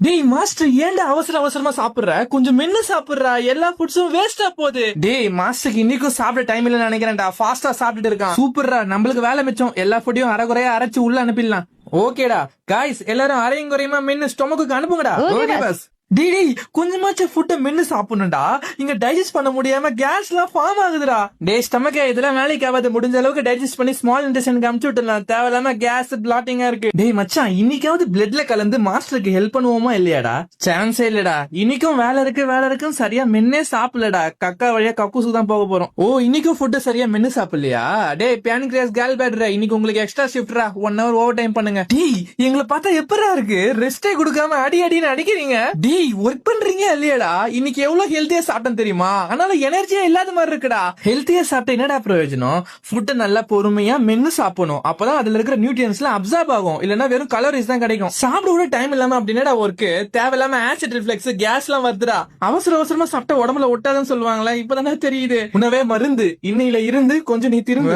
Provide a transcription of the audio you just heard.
டேய் மாஸ்டர் ஏன்டா அவசர அவசரமா சாப்பிடுற? கொஞ்சம் மென்னு சாப்பிடுறா, எல்லா ஃபுட்ஸும் வேஸ்டா போகுது. டேய் மாஸ்டருக்கு இன்னைக்கும் சாப்பிட டைம் இல்லன்னு நினைக்கிறேன்டா. ஃபாஸ்டா சாப்பிட்டுட்டு இருக்கான். சூப்பர்ரா, நம்மளுக்கு வேலை மிச்சம். எல்லா ஃபுட்டையும் அரைகுறையா அரைச்சு உள்ள அனுப்பிடலாம். ஓகேடா காய்ஸ், எல்லாரும் அரையும் குறையுமா மென்னு ஸ்டொமக்கு அனுப்புங்கடா. Okay bus. டேய் கொஞ்சமாச்சும் ஃபுட்ட மென்னு சாப்பிடணும்டா. இங்க டைஜஸ்ட் பண்ண முடியாம கேஸ் எல்லாம் ஃபார்ம் ஆகுதுடா. டேய் ஸ்டமக்கே இதெல்லாம் வேலைக்கு ஆகாது. முடிஞ்ச அளவுக்கு டைஜஸ்ட் பண்ணி ஸ்மால் இன்டெஸ்டைனுக்கு அமுச்சு விட்டுலாம். தேவையில்லாம கேஸ் பிளாட்டிங்கா இருக்கு. டேய் மச்சான், இன்னைக்காவது பிளட்ல கலந்து மாஸ்டருக்கு ஹெல்ப் பண்ணுவோமா இல்லையாடா? சான்ஸே இல்லடா. இன்னைக்கும் வேலை இருக்குன்னு சரியா மென்னே சாப்பிடலடா. கக்கா வழியா கக்கூசுக்கு தான் போக போறோம். ஓ இன்னைக்கும் ஃபுட் சரியா மென்னு சாப்பிடலையா? டேய் பேன்கிரியாஸ் கேல் பேட்ரா, இன்னைக்கு உங்களுக்கு எக்ஸ்ட்ரா ஷிஃப்ட்ரா. 1 hour ஓவர் டைம் பண்ணுங்க. டேய் எங்களை பார்த்தா எப்பரா இருக்கு? ரெஸ்டே கொடுக்காம அடின்னு அடிக்கிறீங்க. ஒர்க் பண்றீங்க இல்லையடா? இன்னைக்கு எவ்வளவு ஹெல்த்தியா சாப்பிட்டேன் தெரியுமா? அதனால எனர்ஜியா இல்லாத மாதிரி இருக்குடா. ஹெல்த்தியா சாப்பிட்ட என்னடா பிரயோஜனம்? ஃபுட் நல்லா பொறுமையா மென்னு சாப்பிடணும். அப்பதான் அதுல இருக்கிற நியூட்ரியன்ஸ் எல்லாம் அப்சார்ப் ஆகும். இல்லன்னா வெறும் கலோரிஸ் தான் கிடைக்கும். சாப்பிட கூட டைம் இல்லாம அப்படின்னா ஒர்க் தேவையில்லாம ஆசிட் ரிஃப்ளெக்ஸ் கேஸ் எல்லாம் வருதுடா. அவசர அவசரமா சாப்பிட்ட உடம்புல ஒட்டாதுன்னு சொல்லுவாங்களா? இப்பதானே தெரியுது. உணவே மருந்து. இன்னையில இருந்து கொஞ்சம் நீ திரும்ப